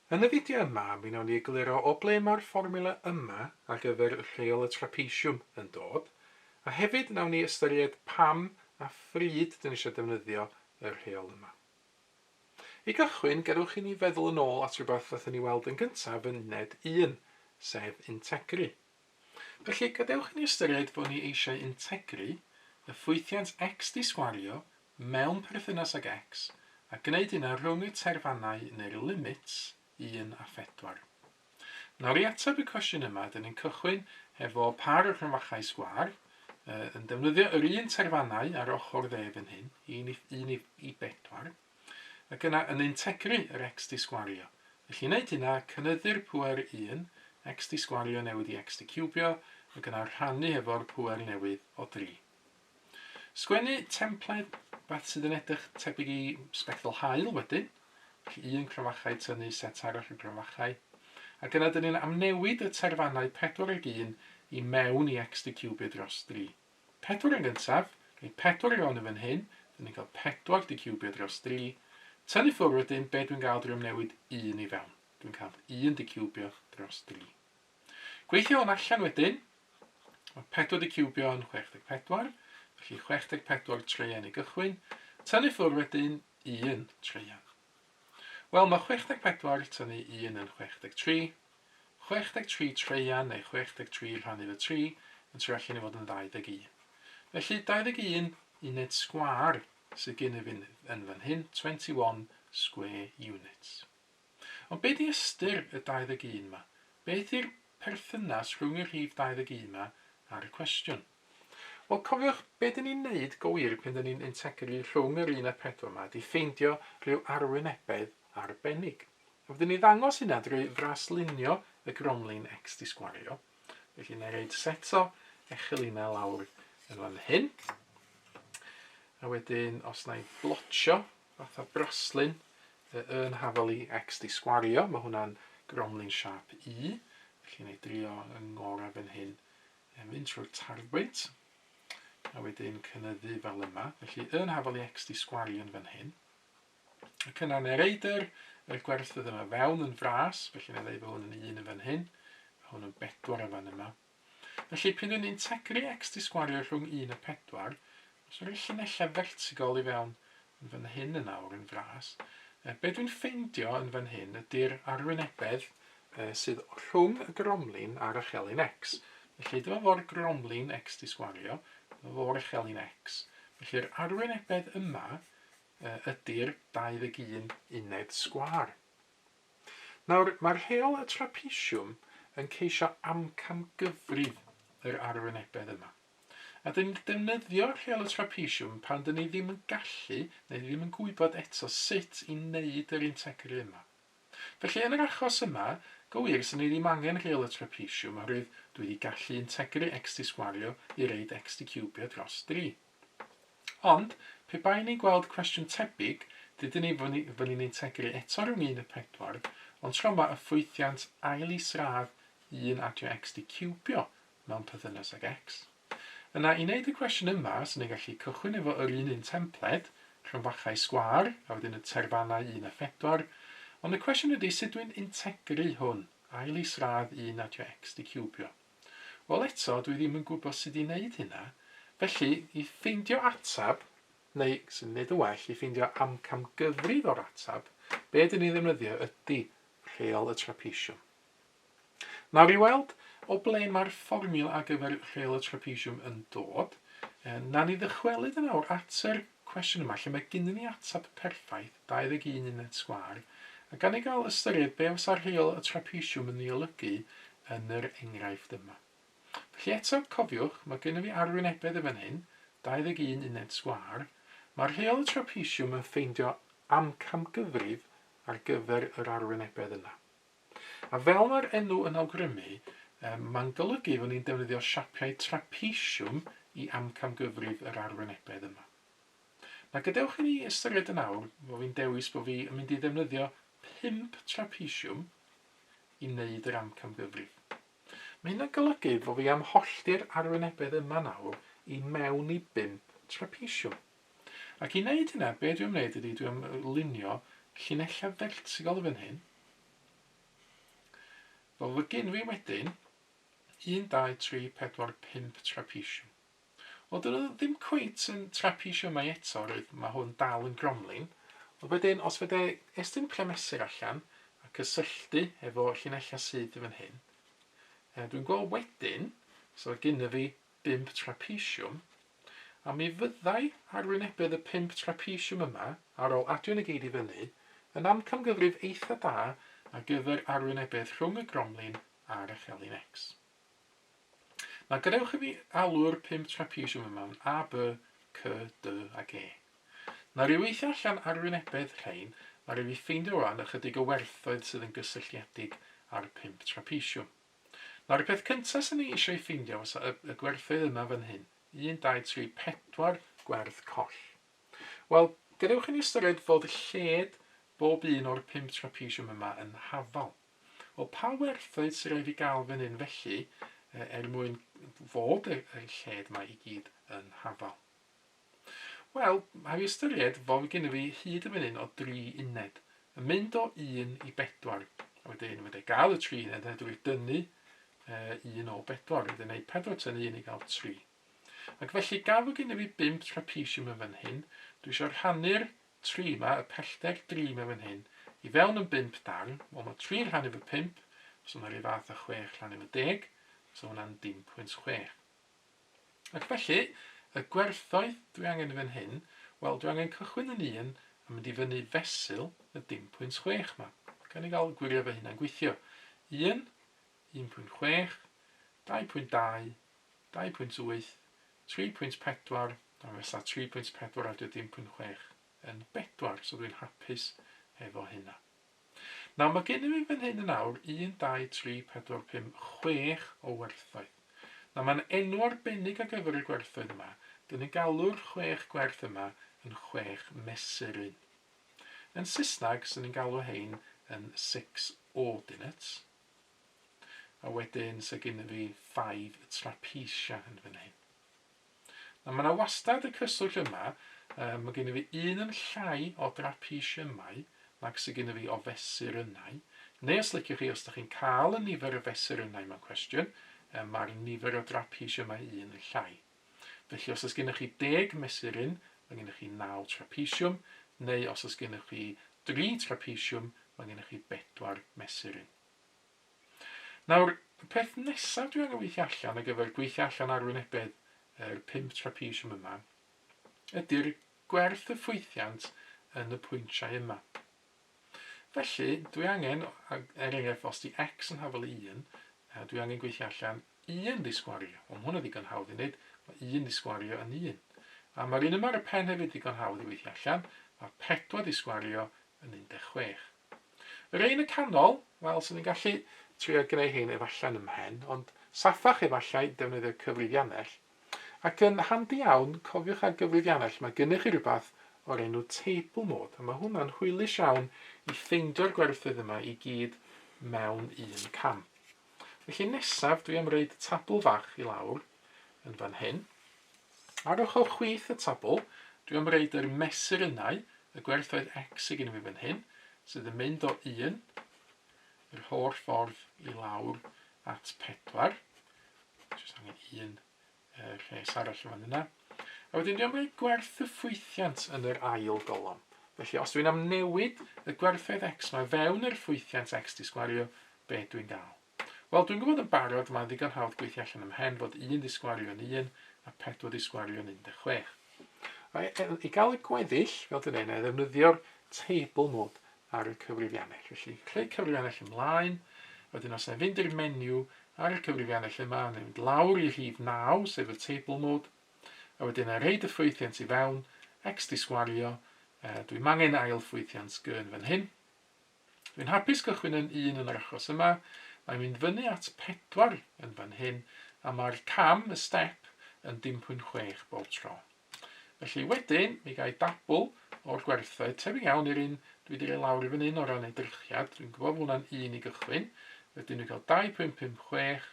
Yn y fideo yma, mi wnawn ni egluro o ble mae'r fformiwla yma ar gyfer rheol y trapesiwm yn dod, a hefyd wnawn ni ystyried pam a phryd dyn ni eisiau defnyddio y rheol yma. I gychwyn, gadwch i ni feddwl yn ôl at rhywbeth fath ni weld yn gyntaf yn uned 1, sef integri. Felly, gadewch i ni ystyried bod ni eisiau integri y ffwythiant x di sgwario mewn perthynas ag x a gwneud hynna rhwng y terfannau neu'r limits 1 a 4. Nawr i ateb y cwestiwn yma, dyn ni'n cychwyn efo par o'r rhymfachau sgwar yn defnyddio yr un terfannau ar ochr dde fan hyn, 1 i 4, ac yna yn integri yr x di sgwario. Felly, wneud hynna, cynyddu'r pŵer 1, x di sgwario newid i x di cwbio, ac yna rhannu efo'r pŵer newydd o 3. Sgwennu templed beth sydd yn edrych tebyg i sbectol haul wedyn, felly un cryfachau tynnu set arall o cryfachau, ac yna dyn ni'n amnewid y terfannau 4 ag 1 i mewn i x di cwbio dros 3. 4 yn gyntaf, neu 4 i fewn y fan hyn, dyn ni'n cael 4 di cwbio dros 3, tynnu ffwrdd wedyn, be dwi'n gael drwy amnewid 1 i fewn. Dwi'n cael 1 di cwbio dros 3. Gweithio hwn allan wedyn, mae 4 di cwbio yn 64, felly 64 treian i gychwyn, tynnu ffwrdd wedyn 1 treian. Wel, mae 64 tynnu 1 yn 63, 63 treian neu 63 rhannu fy 3 yn troi allan i fod yn 21. Felly 21 uned sgwar sydd gen i yn fan hyn, 21 square units. Ond beth di ystyr y 21 yma? Beth yw'r perthynas rhwng y rhif 21 yma ar y cwestiwn? Wel, cofiwch, beth dyn ni'n neud gywir pan dyn ni'n integru rhwng yr 1 a 4 yma di ffeindio rhyw arwynebedd arbennig. A fydden ni ddangos hynna drwy fraslunio y gromlin x di sgwario. Felly, na reid seto echelina lawr yn fan hyn. A wedyn, os na i blotio fatha braslun yn hafel i x di sgwario, mae hwnna'n gromlin siap i. Felly, na i drio yng ngora fan hyn mynd trwy'r tarbwynt. A wedyn cynyddu fel yma. Felly, yn hafel i x di sgwario yn fan hyn. Ac yna na reid yr gwerthydd yma fewn yn fras. Felly, na ddeud bod hwn yn 1 yn fan hyn. Hwn yn 4 yn fan yma. Felly, pan dwi'n integru x di sgwario rhwng 1 a 4, os yw'r llinellau vertigol i fewn yn fan hyn yn awr yn fras, be dwi'n ffeindio yn fan hyn ydy'r arwynebedd sydd rhwng y gromlin a'r ychelin x. Felly, dyma fo'r gromlin x di sgwario, dyma fo'r ychelin x. Felly'r arwynebedd yma ydy'r 21 uned sgwar. Nawr, mae'r rheol y trapesiwm yn ceisio amcamgyfrif yr arwynebedd yma. A dyn ni'n defnyddio rheol y trapesiwm pan dyn ni ddim yn gallu, neu ddim yn gwybod eto sut i wneud yr integri yma. Felly, yn yr achos yma, gywir, sy'n ni ddim angen rheol y trapesiwm oherwydd dwi wedi gallu integru x di sgwario i reid x di cwbio dros 3. Ond, pe bai ni'n gweld cwestiwn tebyg, dydyn ni fod ni'n integru eto rhwng 1 a 4, ond tro yma y ffwythiant ail isradd 1 adio x di cwbio mewn perthynas ag x. Yna, i wneud y cwestiwn yma, sy'n ni'n gallu cychwyn efo yr un templed, rhymfachau sgwar, a wedyn y terfannau 1 a 4, ond y cwestiwn ydy sut dwi'n integru hwn, ail isradd 1 adio x di cwbio. Wel eto, dwi ddim yn gwybod sut i wneud hynna, felly i ffeindio atab, neu sy'n wneud y well, i ffeindio amcamgyfrif o'r atab, be dyn ni ddefnyddio ydy rheol y trapesiwm. Nawr i weld o ble mae'r fformiwla ar gyfer rheol y trapesiwm yn dod, na ni ddychwelyd yn awr at yr cwestiwn yma, lle mae gynnon ni atab perffaith, 21 uned sgwar, a gan i gael ystyried be oes ar rheol y trapesiwm yn ei olygu yn yr enghraifft yma. Felly eto, cofiwch, mae gennym fi arwynebedd y fan hyn, 21 uned sgwar, mae'r rheol y trapesiwm yn ffeindio amcamgyfrif ar gyfer yr arwynebedd yna. A fel mae'r enw yn awgrymu, mae'n golygu fod ni'n defnyddio siapiau trapesiwm i amcamgyfrif yr arwynebedd yma. Na gadewch i ni ystyried yn awr fod fi'n dewis bod fi yn mynd i ddefnyddio 5 trapesiwm i wneud yr amcamgyfrif. Mae hynna'n golygu fod fi am hollti'r arwynebedd yma nawr i mewn i 5 trapesiwm. Ac i wneud hynna, be dwi'n wneud ydy dwi'n lunio llinellau vertigol fan hyn, Wel, mae gen fi wedyn 1, 2, 3, 4, 5 trapesiwm. Wel, dyn nhw ddim cweit yn trapesiwm yma eto, roedd mae hwn dal yn gromlin. Ond wedyn, os fydde estyn premesur allan a cysylltu efo llinellau sydd fan hyn, dwi'n gweld wedyn, so gyda fi 5 trapesiwm, a mi fyddai arwynebedd y 5 trapesiwm yma, ar ôl adio yn y gyd i fyny, yn amcangyfrif eitha da ar gyfer arwynebedd rhwng y gromlin a'r echelin X. Mae gadewch i fi alw'r 5 trapesiwm yma yn A, B, C, D ac E. Na ryw weithio allan arwynebedd rhain, mae rhaid i ffeindio rhan ychydig o werthoedd sydd yn gysylltiedig ar 5 trapesiwm. Nawr, y peth cyntaf sy'n ni eisiau ffeindio oes y gwerthoedd yma fan hyn. 1, 2, 3, 4 gwerth coll. Wel, gadewch i ni ystyried fod lled bob un o'r 5 trapesiwm yma yn hafal. Wel, pa werthoedd sy'n rhaid i gael fan hyn felly mwyn fod y lled yma i gyd yn hafal? Wel, mae fi ystyried fod gen i fi hyd y fan hyn o 3 uned. Yn mynd o 1 i 4. A wedyn, fydde gael y 3 uned, a dwi'n dynnu 1 o 4. Wedyn, gwneud 4 tynnu 1 i gael 3. Ac felly, gafo gen i fi 5 trapesiwm yn fan hyn, dwi eisiau rhannu'r 3 yma, y pellter 3 yma fan hyn, i fewn yn 5 darn. Wel, mae 3 rhan efo 5, so mae'n rhyw fath o 6 rhan efo 10, so hwnna'n 10.6. Ac felly, y gwerthoedd dwi angen fan hyn, wel, dwi angen cychwyn yn 1 a mynd i fyny fesul y 10.6 yma. Gan i gael gwirio fe hynna'n gweithio. 1, 1.6, 2.2, 2.8, 3.4, a fesa 3.4 a 10.6 yn 4, so dwi'n hapus efo hynna. Nawr, mae gen i fi fan hyn yn awr 1, 2, 3, 4, 5, 6 o werthoedd. Nawr, mae'n enw arbennig ar gyfer y gwerthoedd yma. Dyn ni'n galw'r 6 gwerth yma yn 6 mesuryn. Yn Saesneg, sy'n ni'n galw hein yn 6 ordinates. A wedyn, sy'n gen i fi 5 trapesia yn fan hyn. Nawr, mae yna wastad y cyswllt yma. Mae gen i fi 1 yn llai o drapesiymau nag sy'n gen i fi o fesurynnau. Neu os liciwch chi, os ydych chi'n cael y nifer o fesurynnau mewn cwestiwn, mae'r nifer o drapesiymau 1 yn llai. Felly, os oes gennych chi 10 mesuryn, mae gennych chi 9 trapesiwm, neu os oes gennych chi 3 trapesiwm, mae gennych chi 4 mesuryn. Nawr, y peth nesaf dwi'n angen weithio allan ar gyfer gweithio allan arwynebedd yr 5 trapesiwm yma, ydy'r gwerth y ffwythiant yn y pwyntiau yma. Felly, dwi angen, enghraifft, os di x yn hafal 1, dwi angen gweithio allan 1 disgwario. Ond hwnna ddigon hawdd i wneud, mae 1 disgwario yn 1. A mae'r un yma ar y pen hefyd ddigon hawdd i weithio allan, mae 4 disgwario yn 16. Yr un y canol, wel, sy'n ni'n gallu trio gwneud hyn efallan ym mhen, ond saffach efallai defnyddio cyfrifiannell. Ac yn handi iawn, cofiwch ar gyfrifiannell, mae gennych chi rhywbeth o'r enw table mode, a mae hwnna'n hwylus iawn i ffeindio'r gwerthoedd yma i gyd mewn un cam. Felly nesaf, dwi am roed tabl fach i lawr yn fan hyn. Ar ochr chwith y tabl, dwi am roed yr mesurynnau, y gwerthoedd x sydd gen i fi fan hyn, sydd yn mynd o 1, yr holl ffordd i lawr at 4. Jyst angen 1 rhes arall fan yna. A wedyn dwi am roi gwerth y ffwythiant yn yr ail golofn. Felly, os dwi'n am newid y gwerthoedd x mae fewn yr ffwythiant x disgwario, be dwi'n gael? Wel, dwi'n gwybod yn barod mae'n ddigon hawdd gweithio allan ym mhen fod 1 disgwario yn 1 a 4 disgwario yn 16. I gael y gweddill, fel dwi'n ei ddefnyddio'r table mode ar y cyfrifiannell. Felly, creu cyfrifiannell ymlaen, wedyn os e'n fynd i'r menu ar y cyfrifiannell yma, yn mynd lawr i rhif 9, sef y table mode, a wedyn reid y ffwythiant i fewn, x disgwario, dwi'n angen ail ffwythiant g yn fan hyn. Dwi'n hapus cychwyn yn 1 yn yr achos yma, mae'n mynd fyny at 4 yn fan hyn, a mae'r cam, y step, yn 10.6 bob tro. Felly wedyn, mi gael dabl o'r gwerthoedd, tebyg iawn i'r un dwi wedi rhoi lawr i fan hyn o ran edrychiad, dwi'n gwybod bod hwnna'n 1 i gychwyn, wedyn dwi'n cael 2.56,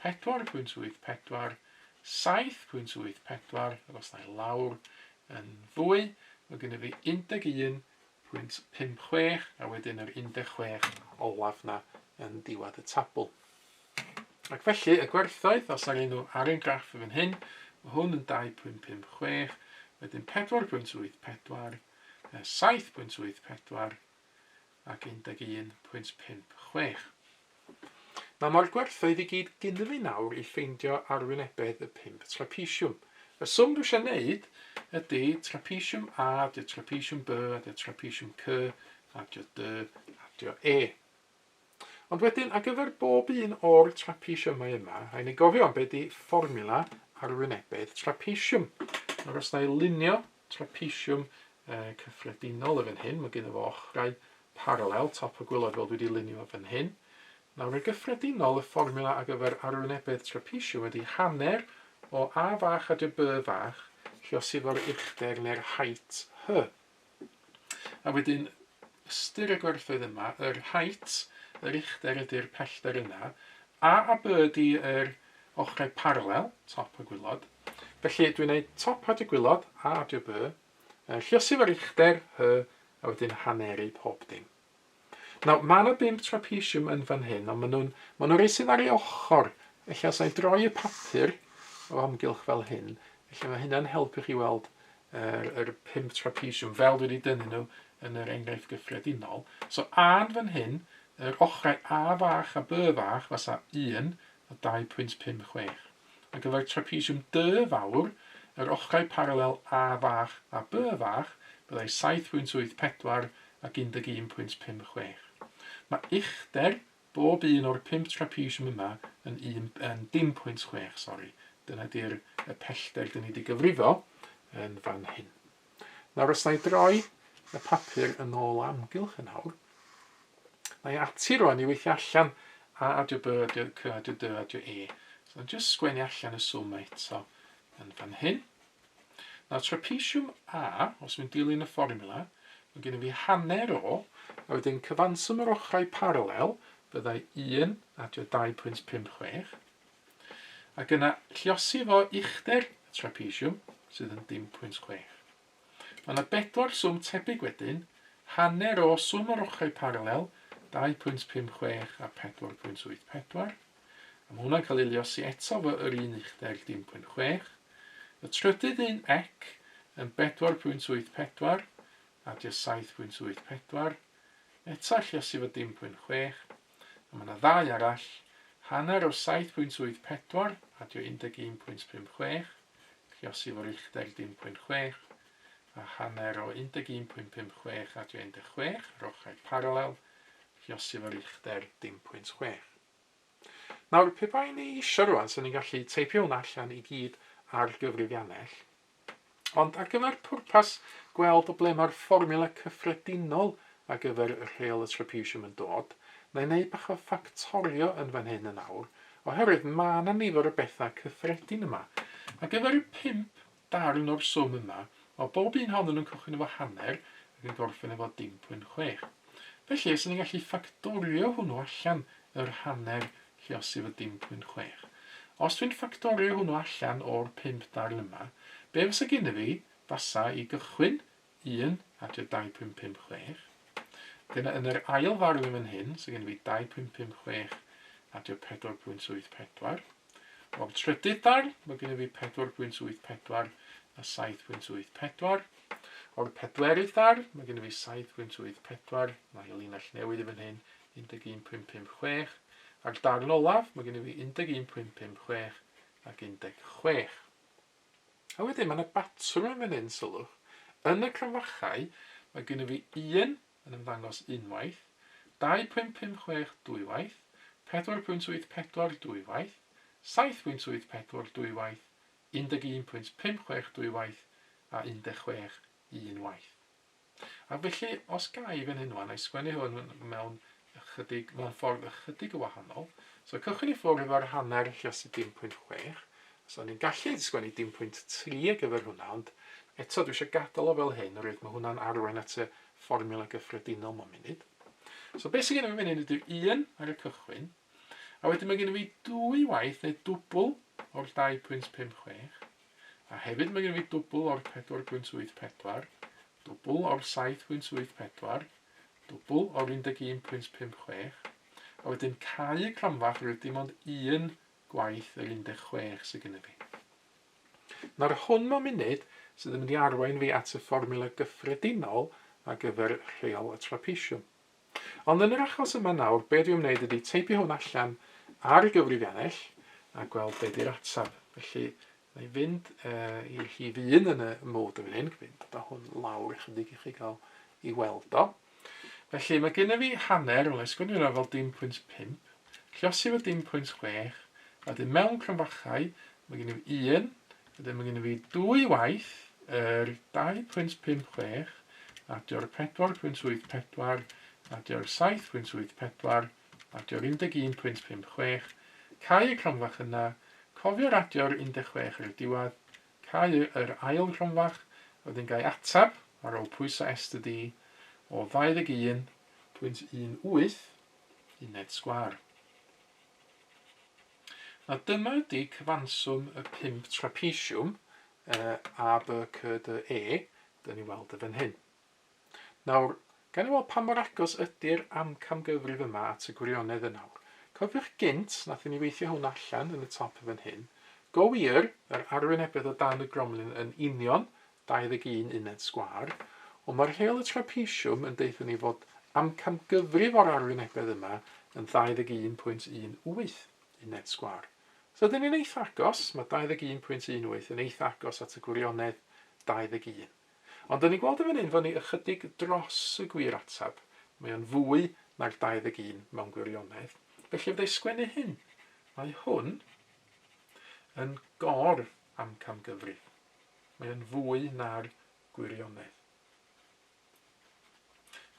4.84, 7.84, ac os na i lawr yn fwy, mae gen i fi 11.86 2.56 a wedyn yr 16 olaf na yn diwedd y tabl. Ac felly y gwerthoedd, os ar enw ar ein graff yn hyn, mae hwn yn 2.56, wedyn 4.84, 7.84 ac 11.56. Mae'r gwerthoedd i gyd gyda fi nawr i ffeindio arwynebedd y 5 trapesiwm. Y swm dwi eisiau gwneud ydy trapesiwm A, adio trapesiwm B, adio trapesiwm C, adio D, adio E. Ond wedyn, ar gyfer bob un o'r trapesiwmau yma, rhaid ni gofio am beth ydy fformiwla arwynebedd trapesiwm. Nawr os na i lunio trapesiwm cyffredinol yn hyn, mae gen i fo ochrau paralel, top y gwylod fel dwi wedi lunio fan hyn. Nawr y gyffredinol, y fformiwla ar gyfer arwynebedd trapesiwm ydy hanner o A fach adio B fach, lluosi fo'r uchder neu'r height H. A wedyn, ystyr y gwerthoedd yma, yr height, yr uchder ydy'r pellter yna, a B ydy'r ochrau paralel, top y gwylod. Felly dwi'n gwneud top adio gwylod, a adio B, lluosi fo'r uchder H, a wedyn hanneru pob dim. Nawr, mae yna 5 trapesiwm yn fan hyn, ond maen nhw'n rhoi sydd ar ei ochr. Felly os I droi y papur o amgylch fel hyn, felly mae hynna'n helpu chi weld yr 5 trapesiwm fel dwi wedi dynnu nhw yn yr enghraifft gyffredinol. So A fan hyn, yr ochrau A fach a B fach fasa 1 a 2.56. Ar gyfer trapesiwm D fawr, yr ochrau paralel A fach a B fach byddai 7.84 ac 11.56. Mae uchder bob un o'r 5 trapesiwm yma yn 10.6, sori. Dyna di'r pellter dyn ni wedi gyfrifo yn fan hyn. Nawr os na I droi y papur yn ôl amgylch yn awr, na I ati rwan I weithio allan a adio B, adio C, adio D, adio E. So just sgwennu allan y swm eto yn fan hyn. Nawr trapesiwm A, os dwi'n dilyn y fformiwla, mae gen I fi hanner o, a wedyn cyfanswm yr ochrau paralel, byddai 1 adio 2.56. Ac yna lluosi fo uchder y trapesiwm, sydd yn 10.6. Mae yna 4 swm tebyg wedyn, hanner o swm yr ochrau paralel, 2.56 a 4.84. A mae hwnna'n cael ei liosi eto fo yr un uchder 10.6. Y trydydd un ec yn 4.84 adio 7.84. Eto lluosi fo 10.6. A mae yna 2 arall. Hanner o 7.84 adio 11.56. Lluosi fo'r uchder 10.6. A hanner o 11.56 adio 16. Yr ochrau paralel. Lluosi fo'r uchder 10.6. Nawr, pe bai ni eisiau rwan, so ni'n gallu teipio hwnna allan I gyd ar gyfrifiannell. Ond ar gyfer pwrpas gweld o ble mae'r fformiwla cyffredinol ar gyfer y Rheol y Trapesiwm yn dod, na I wneud bach o ffactorio yn fan hyn yn awr, oherwydd mae yna nifer o bethau cyffredin yma. Ar gyfer y 5 darn o'r swm yma, o bob un honno nhw'n cychwyn efo hanner ac yn gorffen efo 10.6. Felly, os ni'n gallu ffactorio hwnnw allan yr hanner lluosi efo 10.6. Os dwi'n ffactorio hwnnw allan o'r 5 darn yma, be fysa gen I fi fasa I gychwyn 1 adio 2.56. Dyna yn yr ail farw yn hyn, so gen I fi 2.56 adio 4.84. O'r trydydd darn, mae gen I fi 4.84 a 7.84. O'r pedwerydd darn, mae gen I fi 7.84, mae I linell newydd i fan hyn, 11.56. A'r darn olaf, mae gen I fi 11.56 ac 16. A wedyn, mae yna batrwm yn fan hyn, sylwch. Yn y cramfachau, mae gen I fi 1 yn ymddangos unwaith, 2.56 dwywaith, 4.84 dwywaith, 7.84 dwywaith, 11.56 dwywaith a 16 unwaith. A felly, os gai fan hyn wan, a'i sgwennu hwn mewn ffordd ychydig o wahanol. So cychwyn I ffwrdd efo'r hanner lluosi 10.6. So ni'n gallu sgwennu 10.3 ar gyfer hwnna, ond eto dwi eisiau gadael o fel hyn, oherwydd mae hwnna'n arwain at y fformiwla gyffredinol mewn munud. So beth sydd gen I fan hyn ydy'r 1 ar y cychwyn, a wedyn mae gen I fi 2 waith neu dwbl o'r 2.56, a hefyd mae gen I fi dwbl o'r 4.84, dwbl o'r 7.84, dwbl o'r 11.56, a wedyn cau y cronfach rwy'n dim ond un gwaith yr 16 sydd gyda fi. Nawr hwn mewn munud sydd yn mynd i arwain fi at y fformiwla gyffredinol ar gyfer rheol y trapesiwm. Ond yn yr achos yma nawr, be dwi'n wneud ydy teipio hwn allan ar y gyfrifiannell a gweld be di'r atab. Felly, na i fynd i'r rhif 1 yn y mod yn hyn, fynd o hwn lawr ychydig i chi gael i weld o. Felly, mae gennym fi hanner, o sgwini hwnna fel 10.5, llosi fo 10.6, a wedyn mewn cronfachau, mae gennym fi 1, wedyn mae gennym fi 2 waith, yr 2.56, adio'r 4.84, adio'r 7.84, adio'r 11.56, cau y cronfach yna, cofio'r adio'r 16 ar y diwedd, cau yr ail cronfach, wedyn gael atab ar ôl pwyso est y o 21.18 uned sgwâr. Nawr dyma ydy cyfanswm y 5 trapesiwm a b, c, d, e, dyn ni weld y fan hyn. Nawr, gan i weld pa mor agos ydy'r amcamgyfrif yma at y gwirionedd yn nawr. Cofiwch gynt, nath ni weithio hwn allan yn y top y fan hyn. Go wir, yr arwynebedd o dan y gromlin yn union 21 uned sgwâr, ond mae'r rheol y trapesiwm yn deud ni fod amcamgyfrif o'r arwynebedd yma yn 21.18 uned sgwâr. So dyn ni'n eitha agos, mae 21.18 yn eitha agos at y gwirionedd 21. Ond dyn ni'n gweld y fan hyn fod ni ychydig dros y gwir atab. Mae o'n fwy na'r 21 mewn gwirionedd. Felly fydde sgwennu hyn. Mae hwn yn gor amcamgyfrif. Mae o'n fwy na'r gwirionedd.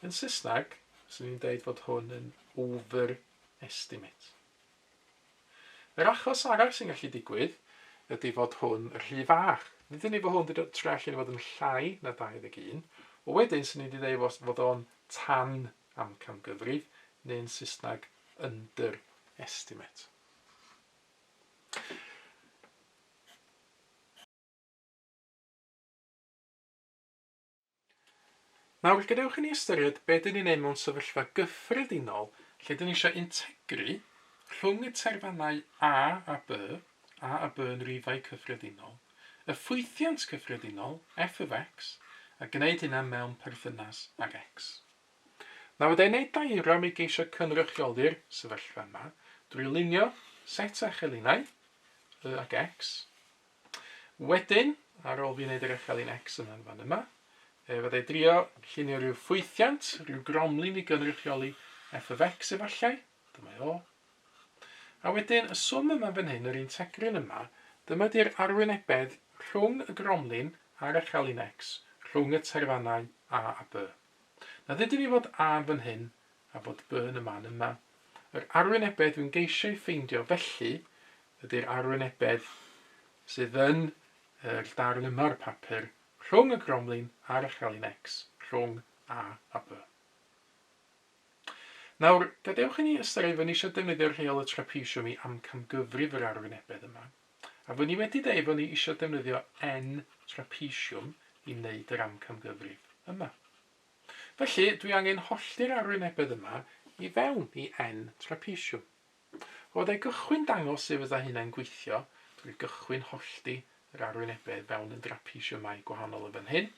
Yn Saesneg, sy'n ni'n deud fod hwn yn overestimate. Yr achos arall sy'n gallu digwydd ydy fod hwn yn rhy fach. Nid yn ni fod hwn wedi trellu fod yn llai na 21, o wedyn sy'n ni wedi dweud fod o'n tan amcamgyfrif, neu'n Saesneg underestimate. Nawr, gadewch i ni ystyried beth dyn ni'n neud mewn sefyllfa gyffredinol lle dyn ni eisiau integru rhwng y terfannau A a B yn rifau cyffredinol, y ffwythiant cyffredinol, f of x, a gwneud hynna mewn perthynas ag x. Nawr, wedi'i wneud diagram i geisio cynrychioli'r sefyllfa yma, drwy lunio set o echelinau, y ag x. Wedyn, ar ôl fi wneud yr echelin x yna fan yma, fydda'i drio llunio rhyw ffwythiant, rhyw gromlin i gynrychioli f of x efallai, dyma o. A wedyn, y swm yma fan hyn, yr integrin yma, dyma di'r arwynebedd rhwng y gromlin a'r echelin x, rhwng y terfannau a b. Na ddydyn ni fod a fan hyn a fod b yn y man yma. Yr arwynebedd dwi'n geisio ei ffeindio felly ydy'r arwynebedd sydd yn yr darn yma'r papur rhwng y gromlin a'r echelin x, rhwng a b. Nawr, gadewch i ni ystyried fod ni eisiau defnyddio'r rheol y trapesiwm i amcamgyfrif yr arwynebedd yma. A fod ni wedi dweud fod ni eisiau defnyddio n trapesiwm i wneud yr amcamgyfrif yma. Felly, dwi angen holli'r arwynebedd yma i fewn i n trapesiwm. Fod ei gychwyn dangos sef ydda hynna'n gweithio, drwy gychwyn holli yr arwynebedd fewn yn trapesiwmau gwahanol y fan hyn.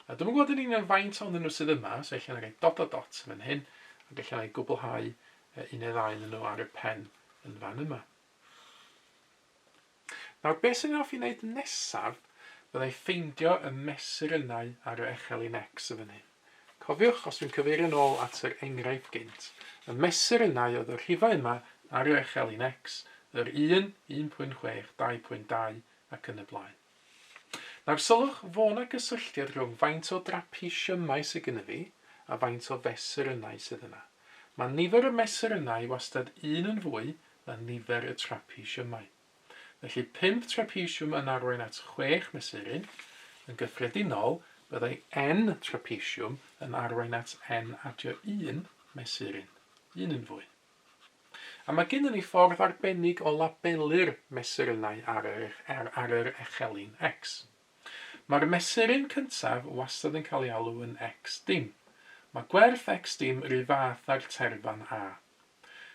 A dwi'n gwybod yn un faint o'n nhw sydd yma, so allan ei dot o dot fan hyn, ac allan ei gwblhau un neu ddau yn nhw ar y pen yn fan yma. Nawr, beth sy'n hoffi wneud nesaf, byddai ffeindio y mesurynau ar y echelin x y fan hyn. Cofiwch, os dwi'n cyfeirio nôl at yr enghraifft gynt, y mesurynau oedd y rhifau yma ar y echelin x, yr 1, 1.6, 2.2 ac yn y blaen. Nawr, sylwch fod yna gysylltiad rhwng faint o drapesiwmau sydd gyda fi a faint o fesurynau sydd yna. Mae nifer y mesurynau wastad 1 yn fwy na nifer y trapesiwmau. Felly 5 trapesiwm yn arwain at 6 mesuryn, yn gyffredinol byddai n trapesiwm yn arwain at n adio 1 mesuryn, 1 yn fwy. A mae gen ni ffordd arbennig o labelu'r mesurynau ar yr echelin x. Mae'r mesuryn cyntaf wastad yn cael ei alw yn x dim. Mae gwerth x dim rhyw fath â'r terfan a.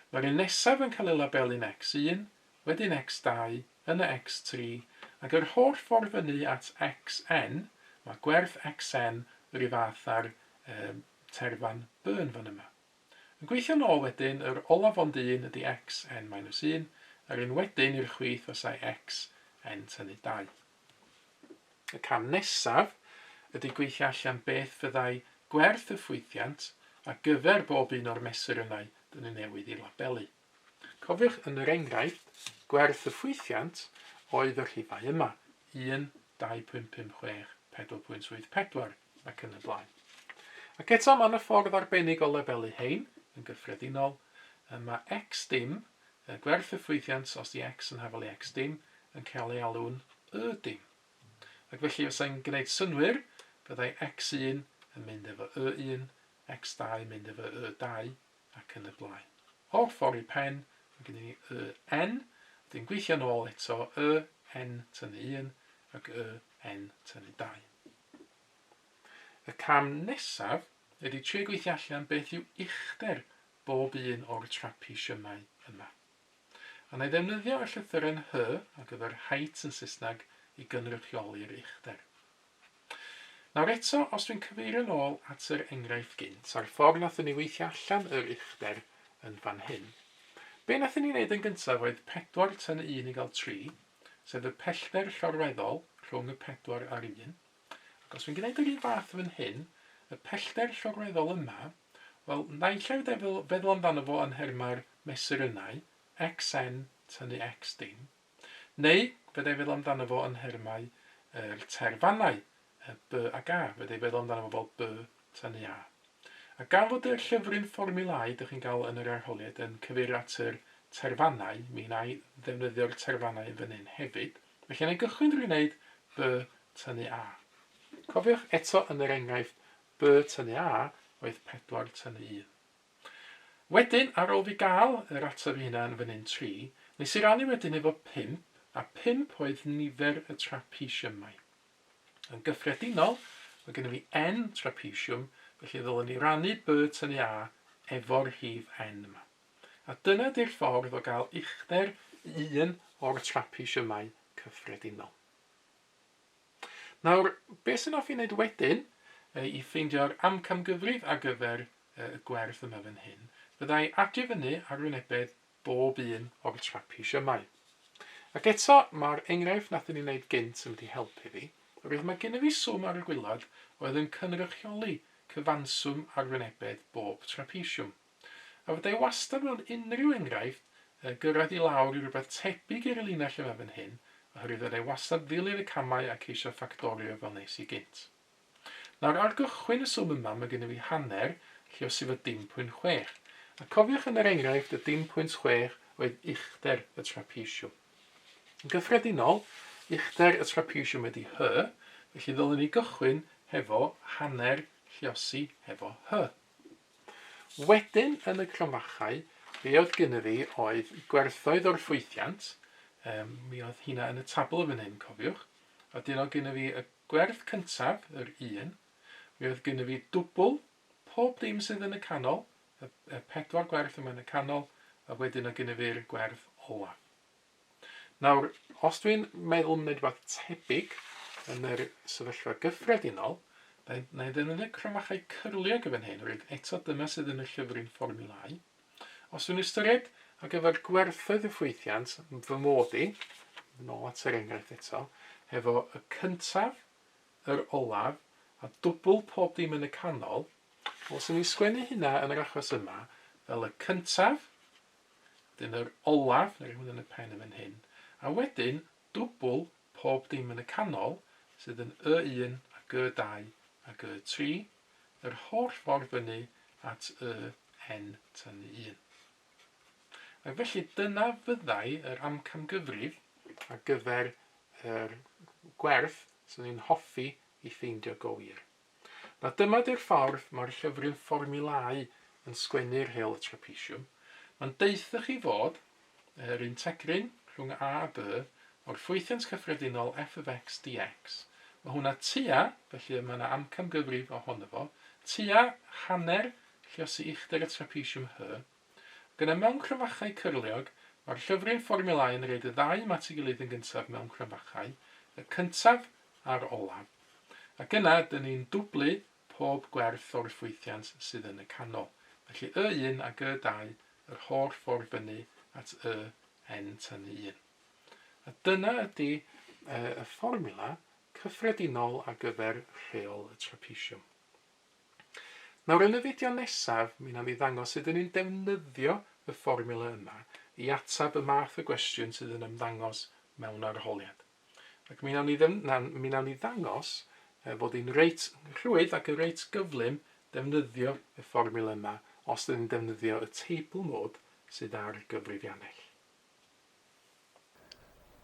Mae'r un nesaf yn cael ei labelu'n x1, wedyn x2, yna x3, ac yr holl ffordd fyny at xn, mae gwerth xn rhyw fath â'r terfan b yn fan yma. Yn gweithio nôl wedyn, yr olaf ond 1 ydy xn-1, a'r un wedyn i'r chwith osau xn tynnu 2. Y cam nesaf ydy gweithio allan beth fyddai gwerth y ffwythiant a gyfer bob un o'r mesurynau dyn ni newydd i labelu. Cofiwch yn yr enghraifft, gwerth y ffwythiant oedd y rhifau yma, 1, 2.56, 4.84 ac yn y blaen. Ac eto mae yna ffordd arbennig o labelu hein, yn gyffredinol, mae x dim, gwerth y ffwythiant os di x yn hafel i x dim, yn cael ei alw'n y dim. Ac felly os e'n gwneud synwyr, byddai x1 yn mynd efo y1, x2 yn mynd efo y2 ac yn y blaen. O'r ffordd i pen, mae gen i yn, dwi'n gweithio nôl eto yn tynnu 1 ac yn tynnu 2. Y cam nesaf ydy trio gweithio allan beth yw uchder bob un o'r trapesiwmau yma. A na i ddefnyddio y llythyren hy ar gyfer height yn Saesneg i gynrychioli'r uchder. Nawr eto, os dwi'n cyfeirio nôl at yr enghraifft gynt, a'r ffordd nathon ni weithio allan yr uchder yn fan hyn, be nathon ni wneud yn gyntaf oedd 4 tan 1 i gael 3, sef y pellter llorweddol rhwng y 4 a'r 1. Ac os dwi'n gwneud yr un fath fan hyn, y pellter llorweddol yma, wel, naill ai feddwl amdano fo yn herma'r mesurynau, xn tynnu x dim, neu fyddai feddwl amdano fo yn hermau terfannau, b ac a, fyddai feddwl amdano fo fel b tynnu a. A gan fod y llyfryn fformiwlau ydych chi'n cael yn yr arholiad yn cyfeirio at yr terfannau, mi wna i ddefnyddio'r terfannau yn fan hyn hefyd, felly na i gychwyn drwy wneud b tynnu a. Cofiwch eto yn yr enghraifft b tynnu a oedd 4 tynnu 1. Wedyn, ar ôl fi gael yr ateb i hynna yn fan hyn 3, nes i rannu wedyn efo 5, a 5 oedd nifer y trapesiwmau. Yn gyffredinol, mae gennym fi n trapesiwm, felly ddylwn ni rannu b tynnu a efo'r rhif n yma. A dyna di'r ffordd o gael uchder 1 o'r trapesiwmau cyffredinol. Nawr, beth sy'n offi wneud wedyn i ffeindio'r amcamgyfrif ar gyfer y gwerth yma fan hyn, byddai adio fyny ar wynebedd bob un o'r trapesiwmau. Ac eto, mae'r enghraifft nathon ni wneud gynt yn mynd i helpu fi, oherwydd mae gennym fi swm ar y gwylod oedd yn cynrychioli cyfanswm ar wynebedd bob trapesiwm. A fyddai wastad mewn unrhyw enghraifft gyrraedd i lawr i rhywbeth tebyg i'r linell yma fan hyn, oherwydd fyddai wastad ddilyn y camau ac eisiau ffactorio fel nes i gynt. Nawr, ar gychwyn y swm yma, mae gennym fi hanner, lle os efo dim 0.6. A cofiwch yn yr enghraifft y dim 0.6 oedd uchder y trapesiwm. Yn gyffredinol, uchder y trapesiwm ydy hy, felly ddylwn ni gychwyn hefo hanner lluosi hefo hy. Wedyn yn y cronfachau, be oedd gynnu fi oedd gwerthoedd o'r ffwythiant, mi oedd hynna yn y tabl o fan hyn, cofiwch, a dyn oedd gynnu fi y gwerth cyntaf, yr 1, mi oedd gynnu fi dwbl pob dim sydd yn y canol, y 4 gwerth yma yn y canol, a wedyn oedd gynnu fi'r gwerth olaf. Nawr, os dwi'n meddwl wneud rhywbeth tebyg yn yr sefyllfa gyffredinol, na i ddefnyddio cromachau cyrlio gyfer hyn, oherwydd eto dyma sydd yn y llyfryn fformiwlau. Os dwi'n ystyried ar gyfer gwerthoedd y ffwythiant, fy mod i, nôl at yr enghraifft eto, hefo y cyntaf, yr olaf, a dwbl pob dim yn y canol, os ydyn ni'n sgwennu hynna yn yr achos yma, fel y cyntaf, wedyn yr olaf, neu hwn yn y pen yn hyn, a wedyn dwbl pob dim yn y canol, sydd yn y1 ac y2 ac y3, yr holl ffordd fyny at yn tynnu 1. Ac felly dyna fyddai yr amcamgyfrif ar gyfer yr gwerth sy'n ni'n hoffi i ffeindio gywir. Na dyma di'r ffordd mae'r llyfryn fformiwlau yn sgwennu'r Rheol y Trapesiwm. Mae'n deithio chi fod yr un tecryn rhwng a a b o'r ffwythiant cyffredinol f of x dx Mae hwnna tua, felly mae yna amcamgyfrif ohono fo, tua hanner lluosi uchder y trapesiwm hy. Gyda mewn cryfachau cyrliog, mae'r llyfryn fformiwla yn rhaid y ddau mat i gilydd yn gyntaf mewn cryfachau, y cyntaf a'r olaf. Ac yna, dyn ni'n dwblu pob gwerth o'r ffwythiant sydd yn y canol. Felly Y1 ac Y2 yr holl ffordd fyny at yn tynnu 1. A dyna ydy y fformiwla cyffredinol ar gyfer rheol y trapesiwm. Nawr yn y fideo nesaf, mi wnawn ni ddangos sut ni'n defnyddio y fformiwla yma i atab y math o gwestiwn sydd yn ymddangos mewn arholiad. Ac mi wnawn ni ddangos fod hi'n reit rhwydd ac yn reit gyflym defnyddio y fformiwla yma os ydyn ni'n defnyddio y table mode sydd ar gyfrifiannell.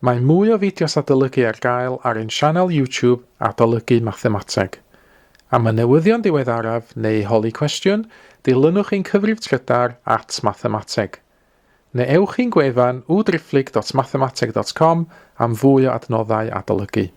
Mae mwy o fideos adolygu ar gael ar ein sianel YouTube Adolygu Mathemateg. Am y newyddion diweddaraf neu holi cwestiwn, dilynwch ein cyfrif trydar @mathemateg. Neu ewch i'n gwefan www.mathemateg.com am fwy o adnoddau adolygu.